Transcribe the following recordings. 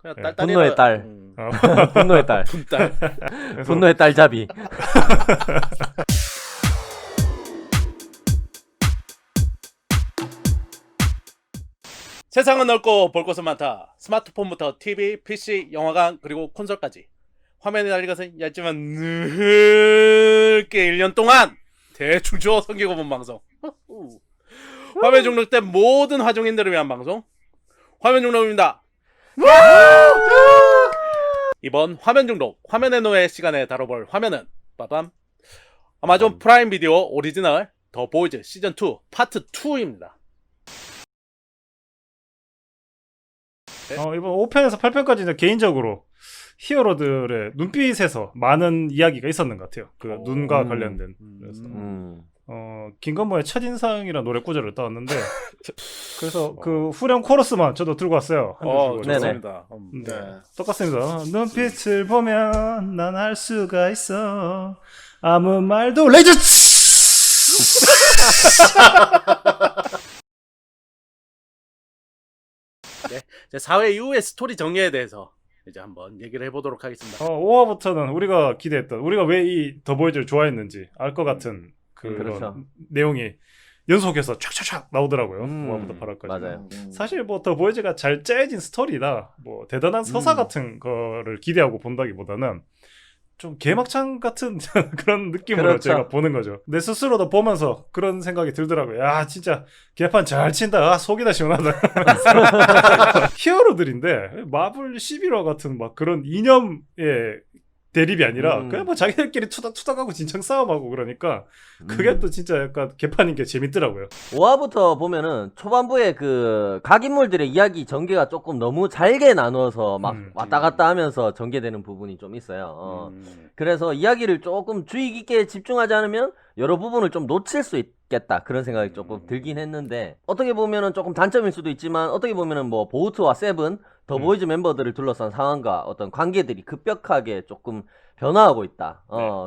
그냥 예, 딸딸이 분노의 딸. 분노의 딸. 분딸. 분노의 딸잡이. 세상은 넓고 볼 것은 많다. 스마트폰부터 TV, PC, 영화관 그리고 콘솔까지 화면에 달린 것은 얇지만 넓게 1년 동안 대충 주워 섬기고 본 방송. 화면 중독된 모든 화중인들을 위한 방송 화면 중독입니다. 이번 화면 중독 화면의 노예 시간에 다뤄볼 화면은 빠밤 아마존 프라임 비디오 오리지널 더 보이즈 시즌2 파트 2입니다. 이번 5편에서 8편까지는 개인적으로 히어로들의 눈빛에서 많은 이야기가 있었는 것 같아요. 그 눈과 관련된. 그래서 김건모의 첫인상이라는 노래 구절을 따왔는데 그래서 그 후렴 코러스만 저도 들고 왔어요. 좋습니다. 네. 똑같습니다. 눈빛을 보면 난 알 수가 있어 아무 말도 레이저 네, 이제 4회 이후의 스토리 정리에 대해서 이제 한번 얘기를 해보도록 하겠습니다. 5화부터는 우리가 기대했던 우리가 왜 이 더보이즈를 좋아했는지 알 것 같은 그런 그렇죠. 내용이 연속해서 촥촥촥 나오더라고요. 5화부터 8화까지. 맞아요. 사실 뭐 더보이즈가 잘 짜여진 스토리다 뭐 대단한 서사 같은 거를 기대하고 본다기보다는 좀 개막장 같은 그런 느낌으로 그렇죠. 제가 보는 거죠. 내 스스로도 보면서 그런 생각이 들더라고요. 야 진짜 개판 잘 친다. 속이 다 시원하다. 히어로들인데 마블 11화 같은 막 그런 이념의 대립이 아니라 그냥 뭐 자기들끼리 투닥투닥하고 진창 싸움하고 그러니까 그게 또 진짜 약간 개판인 게 재밌더라고요. 5화부터 보면은 초반부에 그 각인물들의 이야기 전개가 조금 너무 잘게 나누어서 막 왔다 갔다 하면서 전개되는 부분이 좀 있어요. 그래서 이야기를 조금 주의 깊게 집중하지 않으면 여러 부분을 좀 놓칠 수 있겠다 그런 생각이 조금 들긴 했는데 어떻게 보면은 조금 단점일 수도 있지만 어떻게 보면은 뭐 보우트와 세븐 더보이즈 멤버들을 둘러싼 상황과 어떤 관계들이 급격하게 조금 변화하고 있다.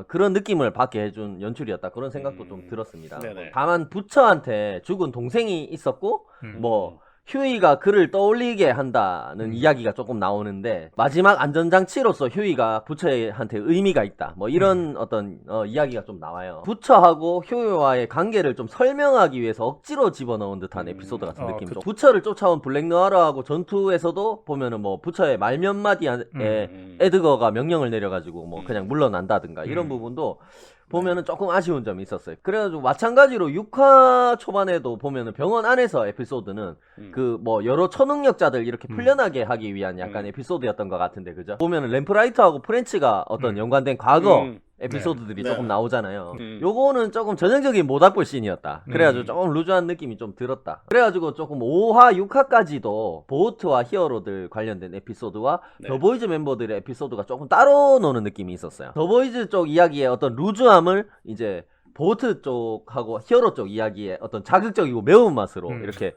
그런 느낌을 받게 해준 연출이었다. 그런 생각도 좀 들었습니다. 네네. 다만 부처한테 죽은 동생이 있었고 뭐 휴이가 그를 떠올리게 한다는 이야기가 조금 나오는데 마지막 안전장치로서 휴이가 부처한테 의미가 있다. 뭐 이런 어떤 이야기가 좀 나와요. 부처하고 휴이와의 관계를 좀 설명하기 위해서 억지로 집어넣은 듯한 에피소드 같은 느낌이죠. 부처를 쫓아온 블랙노아르하고 전투에서도 보면은 뭐 부처의 말 몇 마디에 에드거가 명령을 내려가지고 뭐 그냥 물러난다든가 이런 부분도 보면은 조금 아쉬운 점이 있었어요. 그래가지고 마찬가지로 6화 초반에도 보면은 병원 안에서 에피소드는 그 뭐 여러 초능력자들 이렇게 풀려나게 하기 위한 약간 에피소드였던 것 같은데 그죠? 보면은 램프라이트하고 프렌치가 어떤 연관된 과거 에피소드들이 조금 나오잖아요. 요거는 조금 전형적인 모닥불 씬이었다. 그래가지고 조금 루즈한 느낌이 좀 들었다. 그래가지고 조금 5화, 6화까지도 보우트와 히어로들 관련된 에피소드와 더보이즈 멤버들의 에피소드가 조금 따로 노는 느낌이 있었어요. 더보이즈 쪽 이야기의 어떤 루즈함을 이제 보우트 쪽하고 히어로 쪽 이야기의 어떤 자극적이고 매운맛으로 이렇게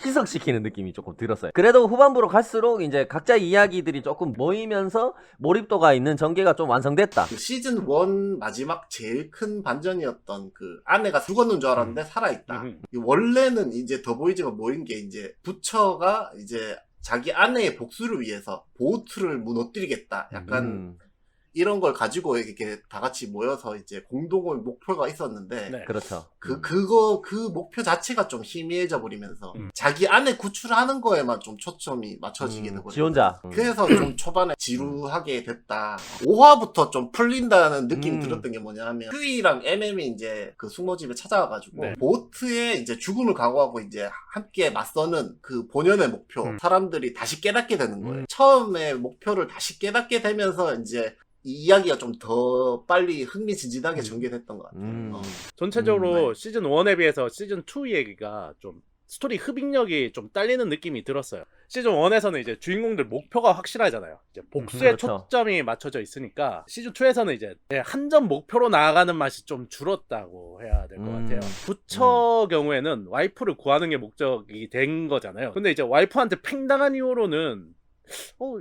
희석시키는 느낌이 조금 들었어요. 그래도 후반부로 갈수록 이제 각자의 이야기들이 조금 모이면서 몰입도가 있는 전개가 좀 완성됐다. 그 시즌 1 마지막 제일 큰 반전이었던 그 아내가 죽었는 줄 알았는데 살아있다. 원래는 이제 더보이즈가 모인 게 이제 부처가 이제 자기 아내의 복수를 위해서 보우트를 무너뜨리겠다. 약간 이런 걸 가지고 이렇게 다 같이 모여서 이제 공동의 목표가 있었는데 그렇죠. 그 목표 자체가 좀 희미해져 버리면서 자기 아내 구출하는 거에만 좀 초점이 맞춰지게 되고 지원자. 그래서 좀 초반에 지루하게 됐다. 5화부터 좀 풀린다는 느낌이 들었던 게 뭐냐면 휴이랑 MM이 이제 그 숙모집에 찾아와가지고 보트의 이제 죽음을 각오하고 이제 함께 맞서는 그 본연의 목표 사람들이 다시 깨닫게 되는 거예요. 처음에 목표를 다시 깨닫게 되면서 이제 이 이야기가 좀 더 빨리 흥미진진하게 전개됐던 것 같아요. 전체적으로 시즌 1에 비해서 시즌 2 얘기가 좀 스토리 흡입력이 좀 딸리는 느낌이 들었어요. 시즌 1에서는 이제 주인공들 목표가 확실하잖아요. 이제 복수에 그렇죠. 초점이 맞춰져 있으니까 시즌 2에서는 이제 한 점 목표로 나아가는 맛이 좀 줄었다고 해야 될 것 같아요. 부처 경우에는 와이프를 구하는 게 목적이 된 거잖아요. 근데 이제 와이프한테 팽당한 이후로는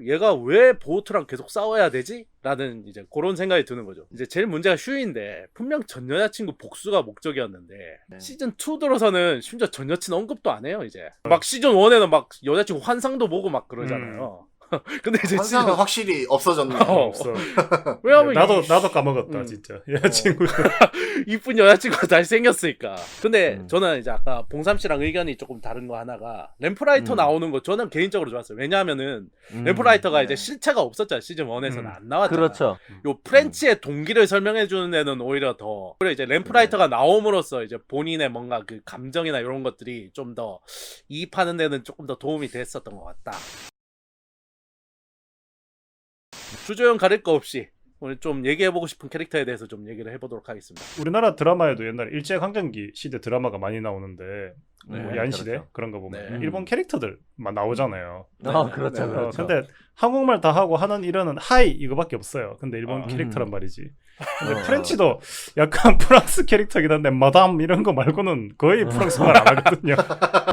얘가 왜 보우트랑 계속 싸워야 되지? 라는 이제 그런 생각이 드는 거죠. 이제 제일 문제가 휴인데 분명 전 여자친구 복수가 목적이었는데 시즌 2 들어서는 심지어 전 여친 언급도 안 해요. 이제 막 시즌 1에는 막 여자친구 환상도 보고 막 그러잖아요. 근데 이제 환상은 확실히 없어졌네. 없어. 왜냐면 나도 까먹었다 진짜. 여자친구. 이쁜 여자친구가 다시 생겼으니까. 근데 저는 이제 아까 봉삼 씨랑 의견이 조금 다른 거 하나가 램프라이터 나오는 거 저는 개인적으로 좋았어요. 왜냐하면은 램프라이터가 이제 실체가 없었잖아요. 시즌 1에서는 안 나왔잖아요. 그렇죠. 요 프렌치의 동기를 설명해 주는 데는 오히려 더 그래 이제 램프라이터가 나옴으로써 이제 본인의 뭔가 그 감정이나 이런 것들이 좀 더 이입하는 데는 조금 더 도움이 됐었던 것 같다. 주조연 가릴 거 없이 오늘 좀 얘기해보고 싶은 캐릭터에 대해서 좀 얘기를 해보도록 하겠습니다. 우리나라 드라마에도 옛날에 일제강점기 시대 드라마가 많이 나오는데 뭐 네, 야인시대 그렇죠. 그런 거 보면 네. 일본 캐릭터들만 나오잖아요. 그렇죠, 네. 그렇죠. 근데 한국말 다 하고 하는 일은 하이 이거밖에 없어요. 근데 일본 캐릭터란 말이지. 근데 프렌치도 약간 프랑스 캐릭터긴 한데 마담 이런 거 말고는 거의 프랑스 말 안 하거든요.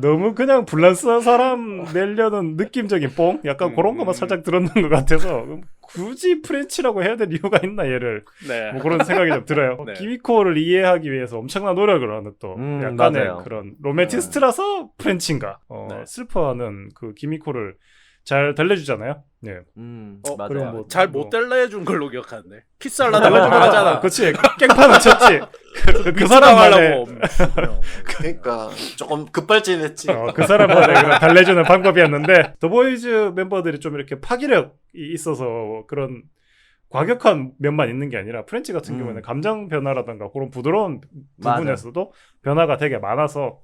너무 그냥 불란스한 사람 내려는 느낌적인 뽕? 약간 그런 것만 살짝 들었는 것 같아서 굳이 프렌치라고 해야 될 이유가 있나 얘를. 네. 뭐 그런 생각이 좀 들어요. 네. 기미코를 이해하기 위해서 엄청난 노력을 하는 또 약간의 맞아요. 그런 로맨티스트라서 프렌치인가 네. 슬퍼하는 그 기미코를 잘 달래주잖아요. 예. 맞아요. 그리고 뭐 잘 못 달래준 걸로 기억하는데 키스하려다가 좀 하잖아. 그치 깽판은 쳤지. 그 사람만의 그러니까 조금 급발진했지. 그 사람만의 그런 달래주는 방법이었는데 더보이즈 멤버들이 좀 이렇게 파기력이 있어서 그런 과격한 면만 있는 게 아니라 프렌치 같은 경우에는 감정 변화라든가 그런 부드러운 부분에서도 변화가 되게 많아서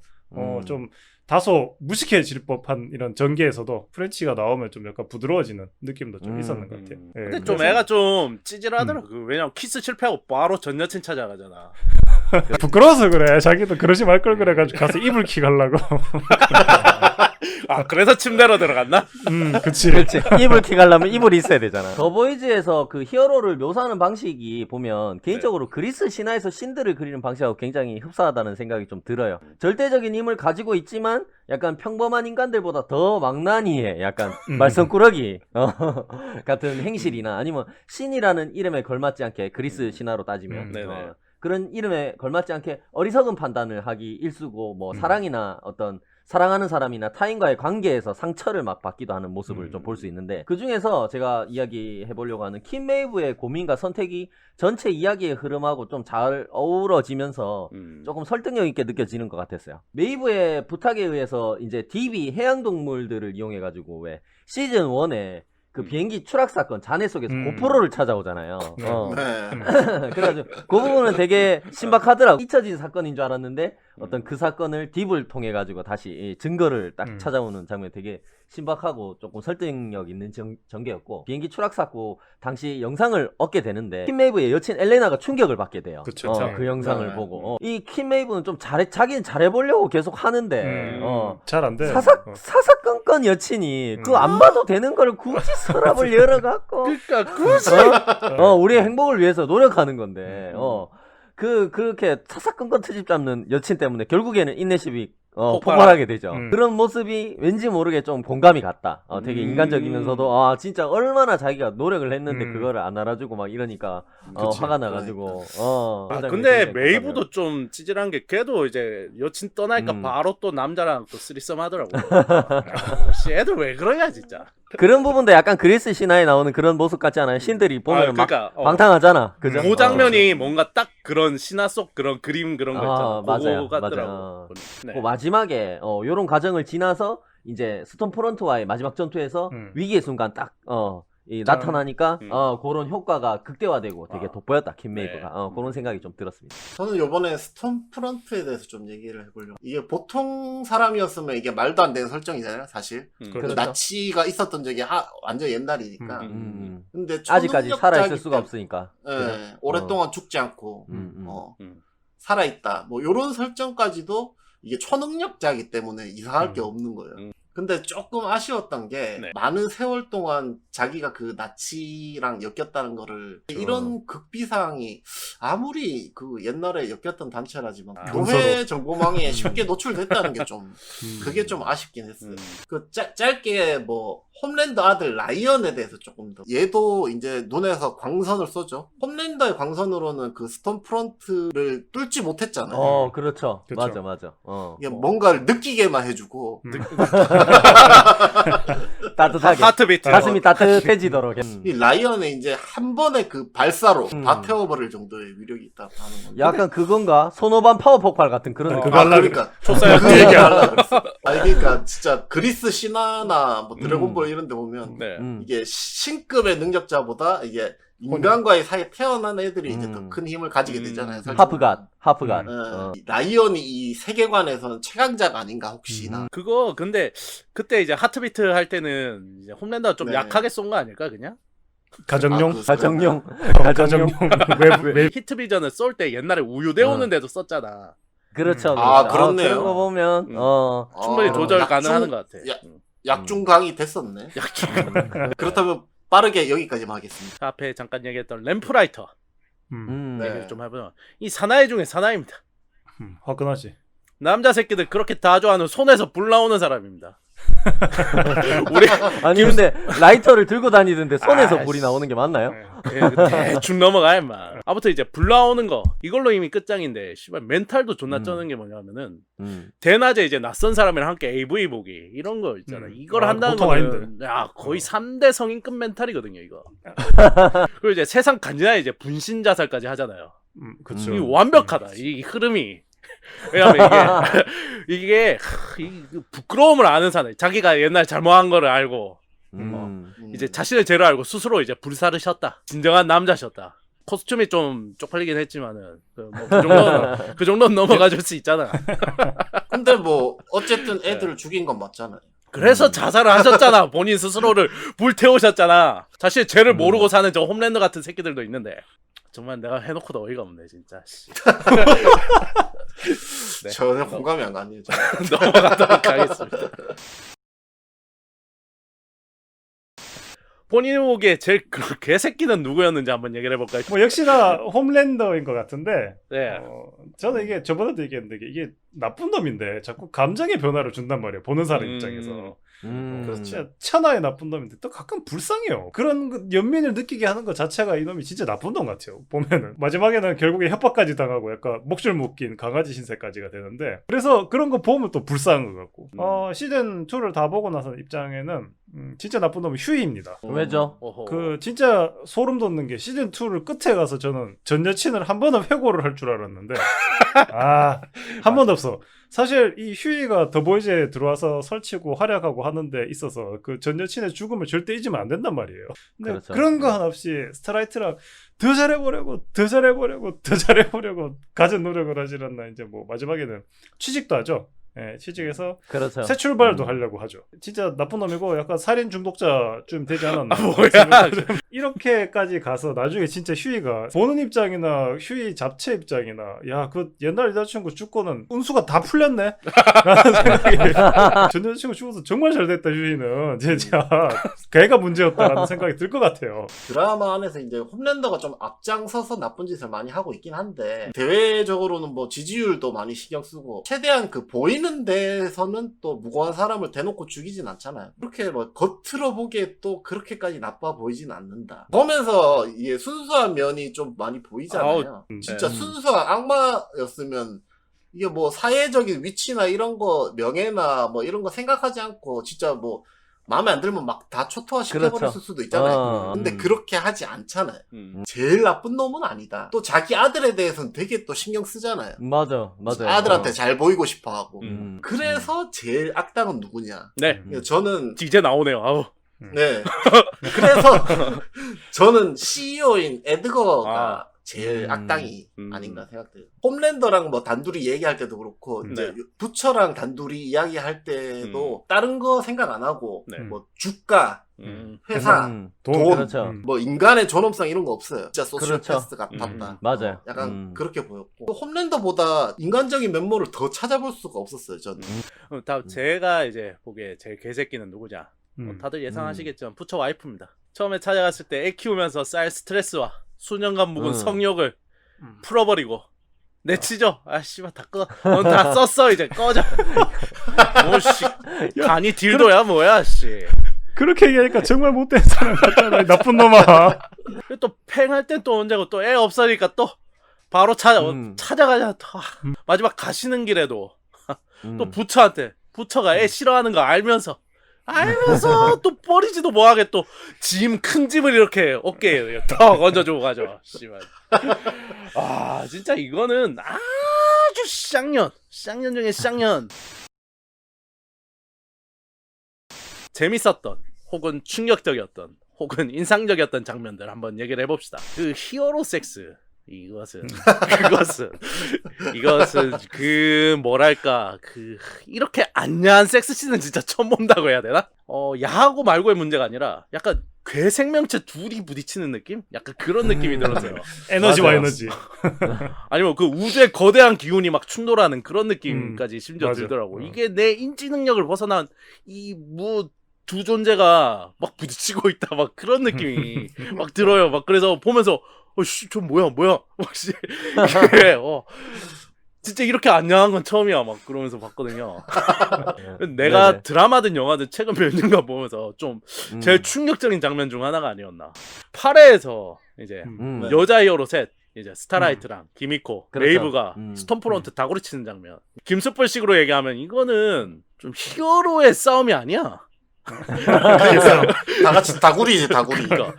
좀 다소 무식해질 법한 이런 전개에서도 프렌치가 나오면 좀 약간 부드러워지는 느낌도 좀 있었는 것 같아요. 예, 근데 좀 그래서 애가 좀 찌질하더라고. 왜냐면 키스 실패하고 바로 전 여친 찾아가잖아. 부끄러워서 그래. 자기도 그러지 말 걸 그래가지고 가서 이불킥 하려고. 아 그래서 침대로 들어갔나? 그치. 그렇지. 이불킥 하려면 이불이 있어야 되잖아. 더보이즈에서 그 히어로를 묘사하는 방식이 보면 개인적으로 그리스 신화에서 신들을 그리는 방식하고 굉장히 흡사하다는 생각이 좀 들어요. 절대적인 힘을 가지고 있지만 약간 평범한 인간들보다 더 망나니에 약간 말썽꾸러기 같은 행실이나 아니면 신이라는 이름에 걸맞지 않게 그리스 신화로 따지면 네네. 그런 이름에 걸맞지 않게 어리석은 판단을 하기 일쑤고 뭐 사랑이나 어떤 사랑하는 사람이나 타인과의 관계에서 상처를 막 받기도 하는 모습을 좀 볼 수 있는데 그 중에서 제가 이야기해 보려고 하는 킴 메이브의 고민과 선택이 전체 이야기의 흐름하고 좀 잘 어우러지면서 조금 설득력 있게 느껴지는 것 같았어요. 메이브의 부탁에 의해서 이제 DB 해양동물들을 이용해 가지고 왜 시즌 1에 그 비행기 추락 사건 잔해 속에서 고프로를 찾아오잖아요. 네. 그래가지고 그 부분은 되게 신박하더라고. 잊혀진 사건인 줄 알았는데 어떤 그 사건을 딥을 통해 가지고 다시 이 증거를 딱 찾아오는 장면이 되게 신박하고 조금 설득력 있는 전개였고 비행기 추락 사고 당시 영상을 얻게 되는데 킴 메이브의 여친 엘레나가 충격을 받게 돼요. 그쵸, 그 영상을 네. 보고 이 킴 메이브는 좀 자기는 잘해보려고 계속 하는데 잘 안 돼. 사사건건 여친이 그거 안 봐도 되는 걸 굳이 서랍을 열어갖고 그러니까 굳이 우리의 행복을 위해서 노력하는 건데 그렇게 사사건건 트집 잡는 여친 때문에 결국에는 인내심이 폭발하게 되죠. 그런 모습이 왠지 모르게 좀 공감이 갔다. 되게 인간적이면서도 진짜 얼마나 자기가 노력을 했는데 그거를 안 알아주고 막 이러니까 화가 나가지고 근데 메이브도 좀 찌질한 게 걔도 이제 여친 떠나니까 바로 또 남자랑 또 쓰리썸 하더라고. 씨, 애들 왜 그러냐 진짜. 그런 부분도 약간 그리스 신화에 나오는 그런 모습 같지 않아요? 신들이 보면 그러니까, 막 방탕하잖아. 그죠? 그 장면이 뭔가 딱 그런 신화 속 그런 그림 그런 거 있잖아. 맞아요. 그거 같더라고. 맞아요. 네. 마지막에 요런 과정을 지나서 이제 스톰프런트와의 마지막 전투에서 위기의 순간 딱 나타나니까 그런 효과가 극대화되고 되게 돋보였다 킴 메이브가. 그런 생각이 좀 들었습니다. 저는 요번에 스톰프런트에 대해서 좀 얘기를 해보려고. 이게 보통 사람이었으면 이게 말도 안 되는 설정이잖아요, 사실. 그렇죠. 나치가 있었던 적이 완전 옛날이니까. 근데 아직까지 살아있을 초능력자이기 수가 때문에, 없으니까. 예, 오랫동안 죽지 않고 음. 살아있다. 뭐 요런 설정까지도 이게 초능력자이기 때문에 이상할 게 없는 거예요. 근데 조금 아쉬웠던 게 많은 세월 동안 자기가 그 나치랑 엮였다는 거를 이런 극비상이 아무리 그 옛날에 엮였던 단체라지만 교회 정보망에 쉽게 노출됐다는 게 좀 그게 좀 아쉽긴 했어요. 그 짧게 뭐 홈랜더 아들 라이언에 대해서 조금 더 얘도 이제 눈에서 광선을 쏘죠. 홈랜더의 광선으로는 그 스톰프런트를 뚫지 못했잖아요. 그렇죠. 맞아. 이게 뭔가를 느끼게만 해주고 따뜻하게 하트비트. 가슴이 따뜻해지도록. 이 라이언의 이제 한 번의 그 발사로 다 태워버릴 정도의 위력이 있다고 하는 건데. 약간 그건가? 손오반 파워 폭발 같은 그런 그거 아, 하려고 그러니까 초사야. 그 얘기 하려고 그랬어. 아니 그러니까 진짜 그리스 신화나 뭐 드래곤볼 이런 데 보면 네. 이게 신급의 능력자보다 이게 인간과의 사이에 태어난 애들이 이제 더 큰 힘을 가지게 되잖아요. 하프갓. 이 라이언이 이 세계관에서는 최강자가 아닌가 혹시나. 그거 근데 그때 이제 하트비트 할 때는 이제 홈랜더가 좀 네. 약하게 쏜 거 아닐까 그냥? 가정용. 가정용. 가정용. 왜 히트비전을 쏠 때 옛날에 우유 데우는데도 썼잖아. 그렇죠. 아, 그렇죠. 그렇네요. 그런 거 보면 충분히 아, 조절 약중- 가능하는 것 같아. 약중강이 됐었네. 그렇다면 빠르게 여기까지만 하겠습니다. 앞에 잠깐 얘기했던 램프라이터 음. 네. 얘기를 좀 해보면 이 사나이 중에 사나이입니다. 화끈하지. 남자 새끼들 그렇게 다 좋아하는 손에서 불 나오는 사람입니다. 우리 아니 근데 라이터를 들고 다니던데 손에서 아이씨. 불이 나오는 게 맞나요? 대충 넘어가 임마. 아무튼 이제 불 나오는 거 이걸로 이미 끝장인데 씨발 멘탈도 존나 쩌는 게 뭐냐면은 대낮에 이제 낯선 사람이랑 함께 AV 보기 이런 거 있잖아. 이걸 한다는 보통 거는 아닌데. 야 거의 3대 성인급 멘탈이거든요 이거. 그리고 이제 세상 간지나게 이제 분신 자살까지 하잖아요. 그렇죠. 이 완벽하다 이 흐름이. 왜냐면 이게 부끄러움을 아는 사나이, 자기가 옛날 잘못한 거를 알고 이제 자신을 죄로 알고 스스로 이제 불사를 셨다. 진정한 남자셨다. 코스튬이 좀 쪽팔리긴 했지만은 그 정도는 넘어가 줄 수 있잖아. 근데 뭐 어쨌든 애들을 죽인 건 맞잖아요. 그래서 자살을 하셨잖아. 본인 스스로를 불태우셨잖아. 자신의 죄를 모르고 사는 저 홈랜더 같은 새끼들도 있는데 정말 내가 해놓고도 어이가 없네 진짜. 네. 전혀 공감이 안 가네요. 넘어가도록 하겠습니다. 본인이 보기에 제일 그 개새끼는 누구였는지 한번 얘기를 해볼까요? 뭐 역시나 홈랜더인 것 같은데 네. 저는 이게 저번에도 얘기했는데 이게 나쁜 놈인데 자꾸 감정의 변화를 준단 말이에요. 보는 사람 입장에서. 진짜 천하의 나쁜 놈인데 또 가끔 불쌍해요. 그런 연민을 느끼게 하는 것 자체가 이놈이 진짜 나쁜 놈 같아요. 보면은 마지막에는 결국에 협박까지 당하고 약간 목줄 묶인 강아지 신세까지가 되는데 그래서 그런 거 보면 또 불쌍한 것 같고 시즌 2를 다 보고 나서 입장에는 진짜 나쁜 놈은 휴이입니다. 왜죠? 어허. 그 진짜 소름 돋는 게 시즌 2를 끝에 가서 저는 전 여친을 한 번은 회고를 할 줄 알았는데 한 번도 없어. 사실 이 휴이가 더보이즈에 들어와서 설치고 활약하고 하는데 있어서 그 전 여친의 죽음을 절대 잊으면 안 된단 말이에요. 근데 그렇죠. 그런 거 하나 없이 스타라이트랑 더 잘해보려고 가진 노력을 하질 않나. 이제 뭐 마지막에는 취직도 하죠. 예, 취직해서 그렇죠. 새 출발도 하려고 하죠. 진짜 나쁜 놈이고 약간 살인 중독자쯤 되지 않았나. 뭐야? 이렇게까지 가서 나중에 진짜 휴이가 보는 입장이나 휴이 잡채 입장이나 야 그 옛날 여자친구 죽고는 운수가 다 풀렸네 라는 생각이 전 여자친구 죽어서 정말 잘 됐다 휴이는 진짜 걔가 문제였다라는 생각이 들 것 같아요. 드라마 안에서 이제 홈랜더가 좀 앞장서서 나쁜 짓을 많이 하고 있긴 한데 대외적으로는 뭐 지지율도 많이 신경 쓰고 최대한 그 보이는 데서는 또 무고한 사람을 대놓고 죽이진 않잖아요. 그렇게 뭐 겉으로 보기에 또 그렇게까지 나빠 보이진 않는다. 보면서 이게 순수한 면이 좀 많이 보이잖아요. 진짜 네. 순수한 악마였으면 이게 뭐 사회적인 위치나 이런 거 명예나 뭐 이런 거 생각하지 않고 진짜 뭐 마음에 안 들면 막 다 초토화시켜버렸을 그렇죠. 수도 있잖아요. 근데 그렇게 하지 않잖아요. 제일 나쁜 놈은 아니다. 또 자기 아들에 대해서는 되게 또 신경 쓰잖아요. 맞아요. 아들한테 잘 보이고 싶어 하고. 음. 그래서 제일 악당은 누구냐? 네. 저는 이제 나오네요. 아우. 네. 그래서 저는 CEO인 에드거가 제일 악당이 아닌가 생각돼요. 홈랜더랑 뭐 단둘이 얘기할 때도 그렇고 이제 부처랑 단둘이 이야기할 때도 다른 거 생각 안 하고 네. 뭐 주가, 회사, 돈, 그렇죠. 뭐 인간의 존엄성 이런 거 없어요. 진짜 그렇죠. 소시오패스 같았다. 맞아요. 약간 그렇게 보였고 또 홈랜더보다 인간적인 면모를 더 찾아볼 수가 없었어요. 저는. 그럼 다음 제가 이제 보기에 제일 개새끼는 누구냐? 다들 예상하시겠지만 부처 와이프입니다. 처음에 찾아갔을 때 애 키우면서 쌓일 스트레스와 수년간 묵은 성욕을 풀어버리고 내치죠. 아 씨발 다 꺼. 넌 다 썼어 이제 꺼져. 뭐씨 간이 딜도야 뭐야 씨. 그렇게 얘기하니까 정말 못된 사람 같잖아. 나쁜 놈아. 또 팽할 땐 또 언제고 또 애 없으니까 또 바로 찾아가자. 마지막 가시는 길에도 또 부처한테 부처가 애 싫어하는 거 알면서 알면서 또 버리지도 뭐하게 또 짐 큰 짐을 이렇게 어깨에 턱 얹어주고 가죠. 씨발. 아 진짜 이거는 아주 쌍년 중에 쌍년. 재밌었던 혹은 충격적이었던 혹은 인상적이었던 장면들 한번 얘기를 해봅시다. 그 히어로 섹스 이것은 그 뭐랄까 그 이렇게 안 야한 섹스씬은 진짜 처음 본다고 해야 되나? 야하고 말고의 문제가 아니라 약간 괴생명체 둘이 부딪히는 느낌? 약간 그런 느낌이 들었어요. 에너지와 맞아요. 에너지. 아니면 그 우주의 거대한 기운이 막 충돌하는 그런 느낌까지 심지어 맞아. 들더라고. 이게 내 인지 능력을 벗어난 이 두 존재가 막 부딪히고 있다 막 그런 느낌이 막 들어요. 막 그래서 보면서 저 뭐야 혹시 이게 진짜 이렇게 안 야한 건 처음이야 막 그러면서 봤거든요. 내가 네네. 드라마든 영화든 최근 몇 년간 보면서 좀 제일 충격적인 장면 중 하나가 아니었나. 8회에서 이제 네. 여자 히어로 셋 이제 스타라이트랑 기미코, 그렇죠. 레이브가 스톰프론트 다구리치는 장면. 김숯불식으로 얘기하면 이거는 좀 히어로의 싸움이 아니야. 다 같이 다구리지 다구리. 그러니까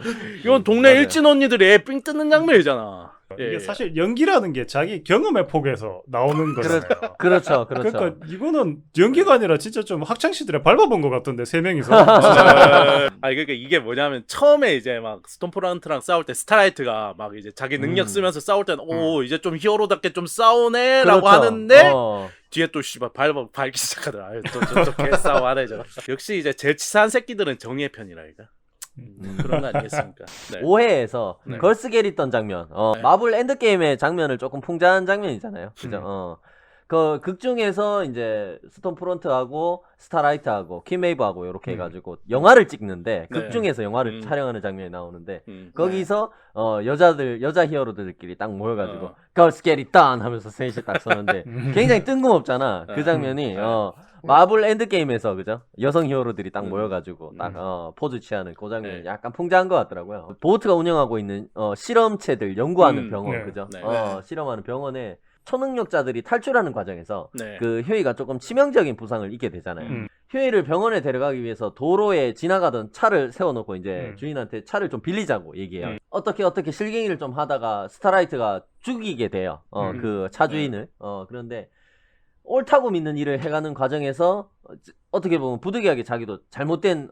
이건 동네 맞아요. 일진 언니들이 애 삥 뜯는 장면이잖아. 예. 이게 사실 연기라는 게 자기 경험의 폭에서 나오는 거잖아요. 그렇죠. 그러니까 이거는 연기가 아니라 진짜 좀 학창 시절에 밟아본 것 같던데 세 명이서. 그러니까 이게 뭐냐면 처음에 이제 막 스톰프런트랑 싸울 때 스타라이트가 막 이제 자기 능력 쓰면서 싸울 때는 오 이제 좀 히어로답게 좀 싸우네라고 그렇죠. 하는데 뒤에 또 씨발 밟기 시작하더라. 아유 또 개싸움 하네 저. 역시 이제 제일 치사한 새끼들은 정의의 편이라니까. 그런 거 아니겠습니까? 네. 5회에서 네. 걸스겔 있던 장면, 네. 마블 엔드게임의 장면을 조금 풍자한 장면이잖아요. 그죠? 그 극 중에서 이제 스톰프론트하고 스타라이트하고 킴웨이브하고 이렇게 해가지고 영화를 찍는데 극 네. 중에서 영화를 촬영하는 장면이 나오는데 거기서 네. 여자 히어로들끼리 딱 모여가지고 걸스겔 있단 하면서 셋이 딱 서는데 굉장히 뜬금없잖아. 그 장면이 마블 엔드게임에서 그죠? 여성 히어로들이 딱 모여가지고 딱 포즈 취하는 그 장면이 네. 약간 풍자한 것 같더라고요. 보트가 운영하고 있는 실험체들 연구하는 병원 네. 그죠? 네. 실험하는 병원에 초능력자들이 탈출하는 과정에서 네. 그 휴이가 조금 치명적인 부상을 입게 되잖아요. 휴이를 병원에 데려가기 위해서 도로에 지나가던 차를 세워놓고 이제 주인한테 차를 좀 빌리자고 얘기해요. 어떻게 실갱이를 좀 하다가 스타라이트가 죽이게 돼요. 그 차 주인을. 그런데 옳다고 믿는 일을 해가는 과정에서 어떻게 보면 부득이하게 자기도 잘못된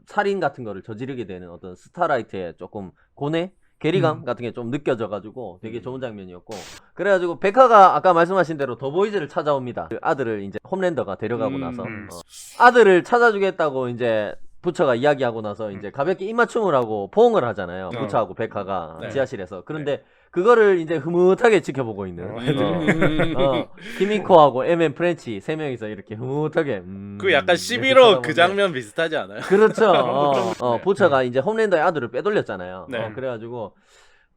살인 같은 거를 저지르게 되는 어떤 스타라이트의 조금 고뇌? 괴리감 같은 게 좀 느껴져가지고 되게 좋은 장면이었고 그래가지고 백화가 아까 말씀하신 대로 더보이즈를 찾아옵니다. 그 아들을 이제 홈랜더가 데려가고 나서 아들을 찾아주겠다고 이제 부처가 이야기하고 나서 이제 가볍게 입맞춤을 하고 포옹을 하잖아요. 부처하고 백화가 네. 지하실에서. 그런데 그거를 이제 흐뭇하게 지켜보고 있는 키미코하고 MM 프렌치 세 명이서 이렇게 흐뭇하게 그 약간 이렇게 11호 쳐다보는데 그 장면 비슷하지 않아요? 그렇죠. 부처가 이제 홈랜더의 아들을 빼돌렸잖아요. 네. 그래가지고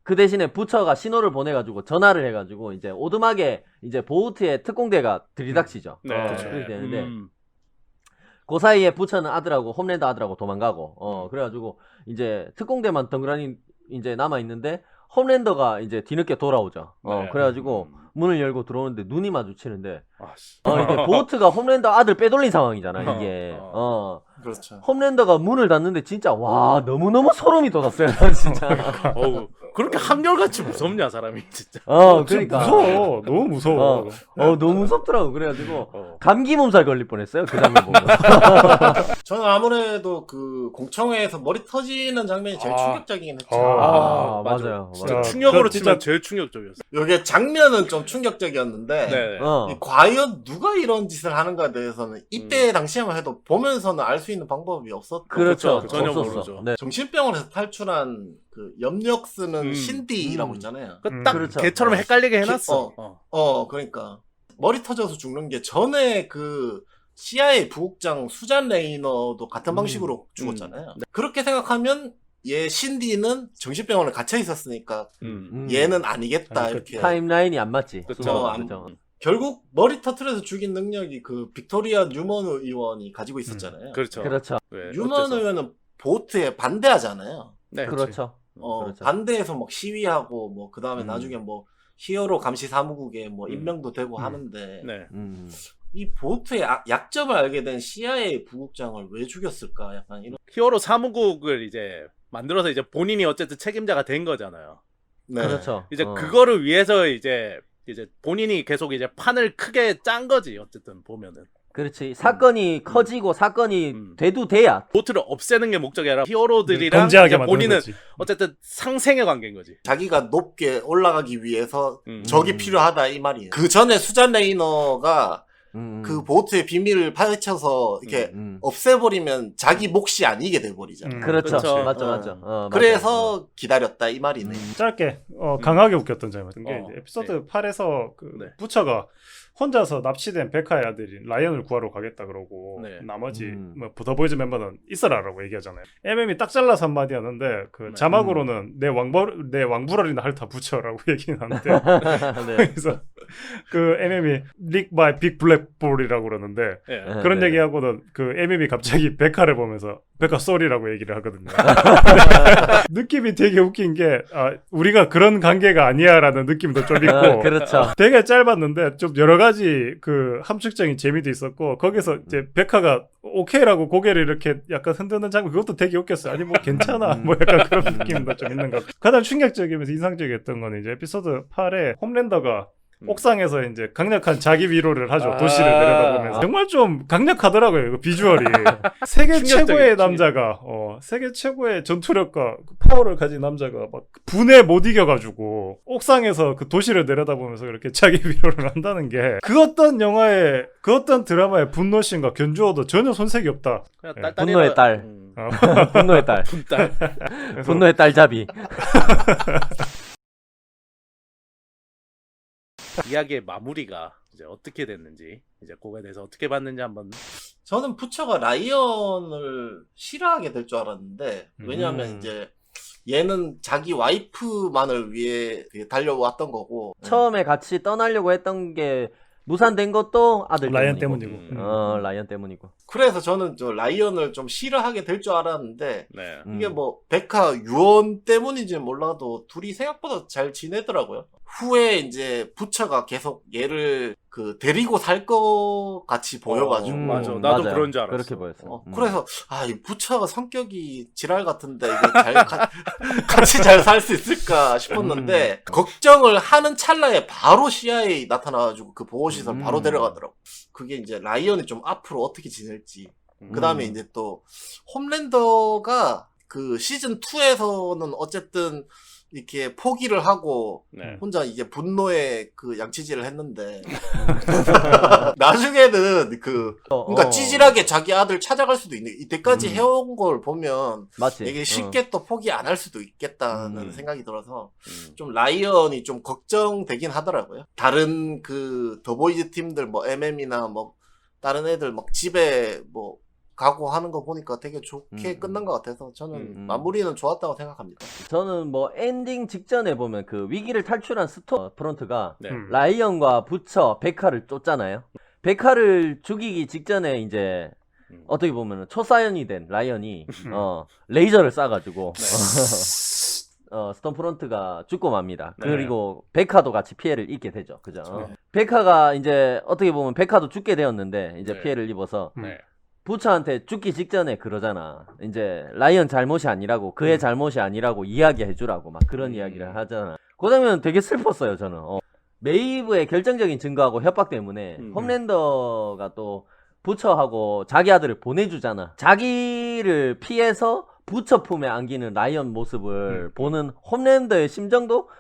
그 대신에 부처가 신호를 보내가지고 전화를 해가지고 이제 오두막에 이제 보우트의 특공대가 들이닥치죠. 네. 그렇게 되는데 그 사이에 부처는 아들하고 홈랜더 아들하고 도망가고 그래가지고 이제 특공대만 덩그러니 이제 남아 있는데 홈랜더가 이제 뒤늦게 돌아오죠. 네. 그래가지고 문을 열고 들어오는데 눈이 마주치는데 아씨. 이게 보트가 홈랜더 아들 빼돌린 상황이잖아 이게. 그렇죠. 홈랜더가 문을 닫는데 진짜 와 너무너무 소름이 돋았어요 진짜. 어우 그렇게 한결같이 무섭냐 사람이 진짜. 그러니까 무서워. 너무 무서워. 너무 무섭더라고. 그래가지고 감기 몸살 걸릴 뻔했어요 그 장면 보고. 저는 아무래도 그 공청회에서 머리 터지는 장면이 제일 충격적이긴 했죠. 맞아요. 진짜 맞아요. 충격으로 그 진짜- 치면 제일 충격적이었어. 이게 장면은 좀 충격적이었는데 네. 이 과연 누가 이런 짓을 하는가에 대해서는 이때 당시에만 해도 보면서는 알 수 있는 방법이 없었던 그렇죠. 그렇죠. 전혀 없었어. 모르죠. 네. 정신병원에서 탈출한 그 염력 쓰는 신디라고 있잖아요. 딱 그렇죠. 걔처럼 헷갈리게 해놨어. 그러니까 머리 터져서 죽는 게 전에 그 CIA 부국장 수잔 레이너도 같은 방식으로 죽었잖아요. 그렇게 생각하면 얘 신디는 정신병원에 gat혀 있었으니까 얘는 아니겠다 이렇게. 타임라인이 안 맞지. 그쵸. 그죠. 결국 머리 터트려서 죽인 능력이 그 빅토리아 뉴먼 의원이 가지고 있었잖아요. 그렇죠. 그렇죠. 네, 뉴먼 어째서. 의원은 보트에 반대하잖아요. 네, 그렇죠. 그렇죠. 반대해서 막 시위하고 뭐 그 다음에 음. 나중에 뭐 히어로 감시 사무국에 뭐 임명도 되고 하는데 네. 이 보트의 약점을 알게 된 CIA 부국장을 왜 죽였을까? 약간 이런. 히어로 사무국을 이제 만들어서 이제 본인이 어쨌든 책임자가 된 거잖아요. 네. 그렇죠. 이제 그거를 위해서 이제 본인이 계속 이제 판을 크게 짠 거지. 어쨌든 보면은. 그렇지. 사건이 커지고 사건이 돼도 돼야. 보트를 없애는 게 목적이 아니라 히어로들이랑 건재하게 이제 만드는 본인은 거지. 어쨌든 상생의 관계인 거지. 자기가 높게 올라가기 위해서 적이 필요하다 이 말이에요. 그 전에 수잔 레이너가 그 보트의 비밀을 파헤쳐서 이렇게 없애버리면 자기 몫이 아니게 돼버리잖아. 그렇죠. 그렇죠. 맞죠, 어. 맞죠. 그래서 기다렸다 이 말이네. 짧게 강하게 웃겼던 장면인 게 이제 에피소드 네. 8에서 그 네. 부처가 혼자서 납치된 베카의 아들이 라이언을 구하러 가겠다 그러고 네. 나머지 뭐 더보이즈 멤버는 있어라라고 얘기하잖아요. MM이 딱 잘라서 한마디 하는데 그 네. 자막으로는 내 왕불알이나 핥아 붙여라고 얘기는 하는데 네. 그래서 그 MM이 릭 바이 빅 블랙볼이라고 그러는데 예. 그런 네. 얘기하고는 그 MM이 갑자기 베카를 보면서 베카 쏘리라고 얘기를 하거든요. 느낌이 되게 웃긴 게 우리가 그런 관계가 아니야라는 느낌도 좀 있고 그렇죠. 되게 짧았는데 좀 여러 가지 그 함축적인 재미도 있었고 거기서 이제 베카가 오케이라고 고개를 이렇게 약간 흔드는 장면 그것도 되게 웃겼어요. 아니 뭐 괜찮아 뭐 약간 그런 느낌도 좀 있는 것 같고 가장 충격적이면서 인상적이었던 건 이제 에피소드 8에 홈랜더가 옥상에서 이제 강력한 자기 위로를 하죠. 도시를 내려다보면서 정말 좀 강력하더라고요. 그 비주얼이 세계 최고의 남자가 세계 최고의 전투력과 파워를 가진 남자가 막 분에 못 이겨가지고 옥상에서 그 도시를 내려다보면서 그렇게 자기 위로를 한다는 게 그 어떤 영화의 그 어떤 드라마의 분노씬과 견주어도 전혀 손색이 없다. 그냥 예. 분노의 딸. 분노의 딸. 분딸. 분노의 딸잡이. 이야기의 마무리가 이제 어떻게 됐는지 이제 그거에 대해서 어떻게 봤는지 한번. 저는 부처가 라이언을 싫어하게 될 줄 알았는데 왜냐하면 이제 얘는 자기 와이프만을 위해 달려왔던 거고 처음에 같이 떠나려고 했던 게 무산된 것도 아들 라이언 때문이고. 때문이고. 라이언 때문이고. 그래서 저는 저 라이언을 좀 싫어하게 될 줄 알았는데 네. 이게 뭐 베카 유언 때문인지 몰라도 둘이 생각보다 잘 지내더라고요. 후에 이제 부처가 계속 얘를 그 데리고 살 것 같이 보여가지고 맞아. 나도 맞아요. 그런 줄 알았어. 그렇게 보였어. 그래서 이 부처가 성격이 지랄 같은데 이게 같이 잘 살 수 있을까 싶었는데 걱정을 하는 찰나에 바로 CIA 나타나가지고 그 보호시설 바로 데려가더라고. 그게 이제 라이언이 좀 앞으로 어떻게 지낼지. 그 다음에 이제 또 홈랜더가 그 시즌 2에서는 어쨌든 이렇게 포기를 하고 네. 혼자 이제 분노의 그 양치질을 했는데 나중에는 그러니까 찌질하게 자기 아들 찾아갈 수도 있는 이때까지 해온 걸 보면 맞지. 되게 쉽게 또 포기 안 할 수도 있겠다는 생각이 들어서 좀 라이언이 좀 걱정되긴 하더라고요. 다른 그 더보이즈 팀들 뭐 MM이나 뭐 다른 애들 막 집에 뭐 가고 하는 거 보니까 되게 좋게 끝난 것 같아서 저는 마무리는 좋았다고 생각합니다. 저는 뭐 엔딩 직전에 보면 그 위기를 탈출한 스톰프론트가 네. 라이언과 부처, 베카를 쫓잖아요. 베카를 죽이기 직전에 이제 어떻게 보면 초사연이 된 라이언이 레이저를 쏴가지고 스톰프론트가 죽고 맙니다. 네. 그리고 베카도 같이 피해를 입게 되죠. 그죠? 베카가 이제 어떻게 보면 베카도 죽게 되었는데 이제 네. 피해를 입어서 네. 부처한테 죽기 직전에 그러잖아. 이제 라이언 잘못이 아니라고 그의 잘못이 아니라고 이야기해주라고 막 그런 이야기를 하잖아. 그 장면 되게 슬펐어요 저는. 메이브의 결정적인 증거하고 협박 때문에 홈랜더가 또 부처하고 자기 아들을 보내주잖아. 자기를 피해서 부처 품에 안기는 라이언 모습을 보는 홈랜더의 심정도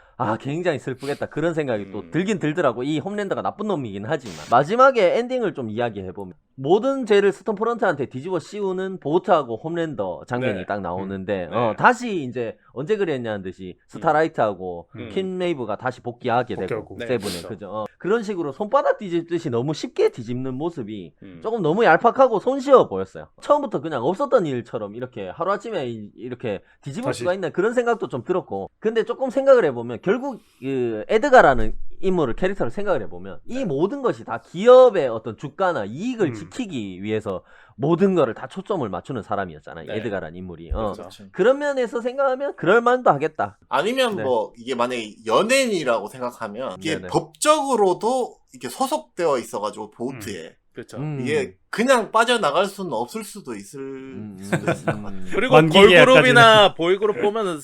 굉장히 슬프겠다 그런 생각이 또 들긴 들더라고. 이 홈랜더가 나쁜 놈이긴 하지만 마지막에 엔딩을 좀 이야기해보면 모든 죄를 스톰프론트한테 뒤집어 씌우는 보트하고 홈랜더 장면이 네. 딱 나오는데 네. 다시 이제 언제 그랬냐는 듯이 스타라이트하고 킨 메이브가 다시 복귀하게 되고 복귀하고. 네, 세븐에 그렇죠. 그죠. 그런 식으로 손바닥 뒤집듯이 너무 쉽게 뒤집는 모습이 조금 너무 얄팍하고 손쉬워 보였어요. 처음부터 그냥 없었던 일처럼 이렇게 하루아침에 이렇게 뒤집을 다시. 수가 있나 그런 생각도 좀 들었고 근데 조금 생각을 해보면 결국 그 에드가라는 인물을 캐릭터를 생각을 해보면 이 모든 것이 다 기업의 어떤 주가나 이익을 지키기 위해서 모든 거를 다 초점을 맞추는 사람이었잖아요. 네. 에드가라는 인물이. 그렇죠. 그런 면에서 생각하면 그럴만도 하겠다. 아니면 네. 뭐 이게 만약에 연예인이라고 생각하면 이게 네네. 법적으로도 이렇게 소속되어 있어가지고 보트에 그렇죠. 이게 그냥 빠져나갈 수는 없을 수도 있을 수도 있을 것 같아요. 그리고 만기계약까지는. 걸그룹이나 보이그룹 보면은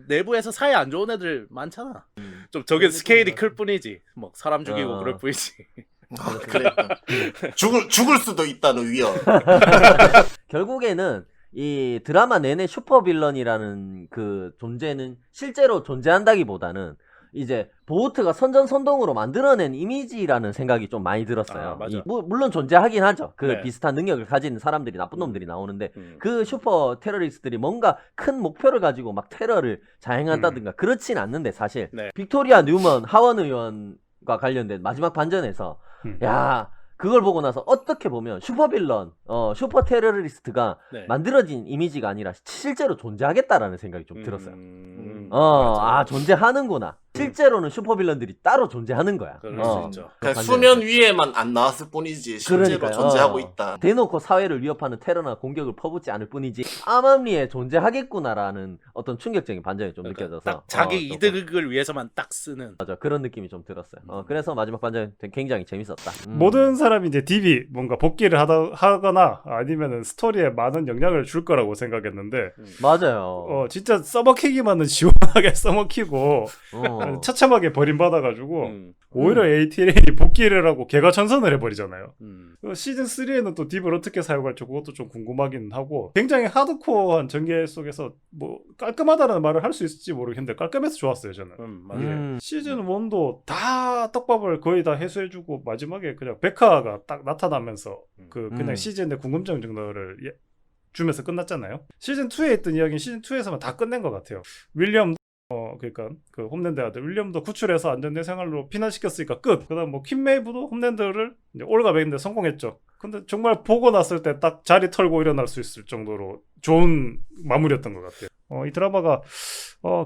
내부에서 사이 안 좋은 애들 많잖아. 좀 저게 스케일이 클 뿐이지. 뭐 사람 죽이고 그럴 뿐이지. 그러니까 죽을 수도 있다는 위험. 결국에는 이 드라마 내내 슈퍼빌런이라는 그 존재는 실제로 존재한다기보다는 이제 보우트가 선전선동으로 만들어낸 이미지라는 생각이 좀 많이 들었어요. 맞아. 물론 존재하긴 하죠. 그 네. 비슷한 능력을 가진 사람들이 나쁜 놈들이 나오는데 그 슈퍼 테러리스트들이 뭔가 큰 목표를 가지고 막 테러를 자행한다든가 그렇진 않는데 사실 네. 빅토리아 뉴먼 하원 의원과 관련된 마지막 반전에서 야 그걸 보고 나서 어떻게 보면 슈퍼빌런, 슈퍼 테러리스트가 네. 만들어진 이미지가 아니라 실제로 존재하겠다라는 생각이 좀 들었어요. 맞아. 존재하는구나. 실제로는 슈퍼빌런들이 따로 존재하는 거야. 그럴 수 있죠. 그냥 반전에서. 수면 위에만 안 나왔을 뿐이지 실제로 그러니까요. 존재하고 있다. 대놓고 사회를 위협하는 테러나 공격을 퍼붓지 않을 뿐이지 암암리에 존재하겠구나라는 어떤 충격적인 반전이 좀 그러니까 느껴져서 딱 자기 조금, 이득을 위해서만 딱 쓰는. 맞아 그런 느낌이 좀 들었어요. 그래서 마지막 반전 굉장히 재밌었다. 모든 사람이 이제 DB 뭔가 복귀를 하거나 아니면은 스토리에 많은 영향을 줄 거라고 생각했는데 맞아요. 진짜 써먹히기만은 시원하게 써먹히고 어. 처참하게 버림받아가지고 오히려 음. ATL이 복귀를 하고 개가천선을 해버리잖아요. 시즌 3에는 또 딥을 어떻게 사용할지 그것도 좀 궁금하긴 하고 굉장히 하드코어한 전개 속에서 뭐 깔끔하다는 말을 할 수 있을지 모르겠는데 깔끔해서 좋았어요 저는. 맞아요. 시즌 1도 다 떡밥을 거의 다 해소해주고 마지막에 그냥 베카가 딱 나타나면서 그냥 시즌의 궁금증 정도를 주면서 끝났잖아요. 시즌 2에 있던 이야기는 시즌 2에서만 다 끝낸 것 같아요. 윌리엄 그러니까 그 홈랜드 아들 윌리엄도 구출해서 안전된 생활로 피난시켰으니까 끝. 그다음 뭐 퀸메이브도 홈랜드를 이제 올가매는데 성공했죠. 근데 정말 보고 났을 때 딱 자리 털고 일어날 수 있을 정도로 좋은 마무리였던 것 같아요. 이 드라마가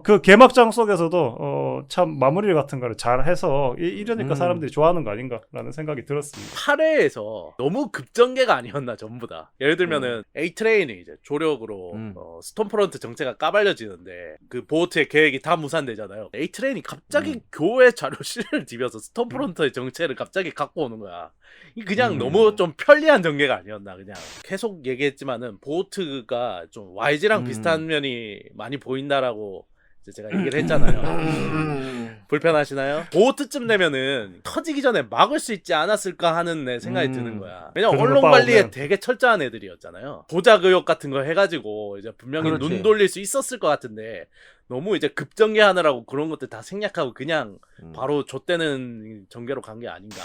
그 개막장 속에서도 참 마무리 같은 거를 잘 해서 이러니까 사람들이 좋아하는 거 아닌가라는 생각이 들었습니다. 8회에서 너무 급전개가 아니었나 전부 다. 예를 들면은 A트레인이 이제 조력으로 스톰프런트 정체가 까발려지는데 그 보호트의 계획이 다 무산되잖아요. A트레인이 갑자기 교회 자료실을 뒤벼서 스톰프런트의 정체를 갑자기 갖고 오는 거야. 이 그냥 너무 좀 편리한 전개가 아니었나. 그냥 계속 얘기했지만은 보호트가 좀 YG랑 비슷한 면이 많이 보인다라고 이제 제가 얘기를 했잖아요. 불편하시나요? 보호트쯤 되면은 터지기 전에 막을 수 있지 않았을까 하는 내 생각이 드는 거야. 왜냐면 그 정도 언론 관리에 빠오면. 되게 철저한 애들이었잖아요. 조작 의혹 같은 거 해가지고 이제 분명히 그렇지. 눈 돌릴 수 있었을 것 같은데 너무 이제 급전개하느라고 그런 것들 다 생략하고 그냥 바로 좆되는 전개로 간 게 아닌가.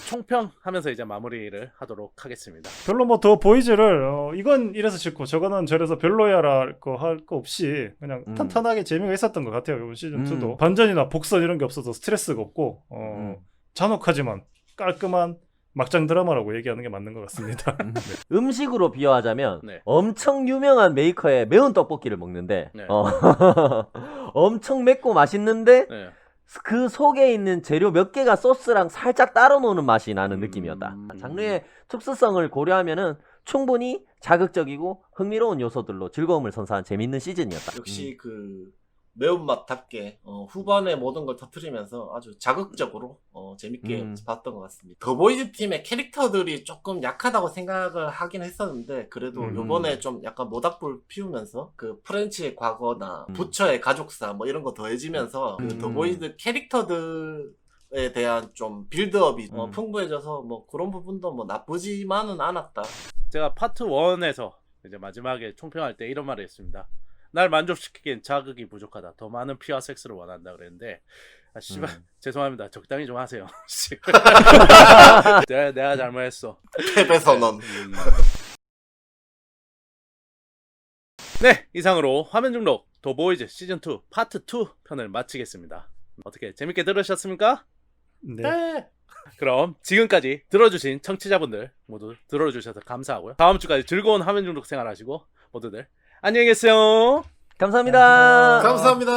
총평하면서 이제 마무리를 하도록 하겠습니다. 별로 뭐 더 보이즈를 이건 이래서 싫고 저거는 저래서 별로야랄 거 할 거 없이 그냥 탄탄하게 재미가 있었던 것 같아요. 이번 시즌 2도 반전이나 복선 이런 게 없어서 스트레스가 없고 잔혹하지만 깔끔한 막장 드라마라고 얘기하는 게 맞는 것 같습니다. 음식으로 비유하자면 네. 엄청 유명한 메이커의 매운 떡볶이를 먹는데 네. 엄청 맵고 맛있는데 네. 그 속에 있는 재료 몇 개가 소스랑 살짝 따로 노는 맛이 나는 느낌이었다. 장르의 특수성을 고려하면은 충분히 자극적이고 흥미로운 요소들로 즐거움을 선사한 재밌는 시즌이었다. 역시 그 매운맛답게 후반에 모든 걸 터뜨리면서 아주 자극적으로 재밌게 봤던 것 같습니다. 더보이즈 팀의 캐릭터들이 조금 약하다고 생각을 하긴 했었는데 그래도 요번에 좀 약간 모닥불 피우면서 그 프렌치의 과거나 부처의 가족사 뭐 이런 거 더해지면서 그 더보이즈 캐릭터들에 대한 좀 빌드업이 풍부해져서 뭐 그런 부분도 뭐 나쁘지만은 않았다. 제가 파트 1에서 이제 마지막에 총평할 때 이런 말을 했습니다. 날 만족시키기엔 자극이 부족하다. 더 많은 피와 섹스를 원한다 그랬는데 씨발 죄송합니다. 적당히 좀 하세요. 내가 잘못했어. 패배 선언. 네, 이상으로 화면 중독 더보이즈 시즌2 파트 2 편을 마치겠습니다. 어떻게 재밌게 들으셨습니까? 네. 그럼 지금까지 들어주신 청취자분들 모두 들어주셔서 감사하고요. 다음 주까지 즐거운 화면 중독 생활하시고 모두들 안녕히 계세요. 감사합니다. 감사합니다.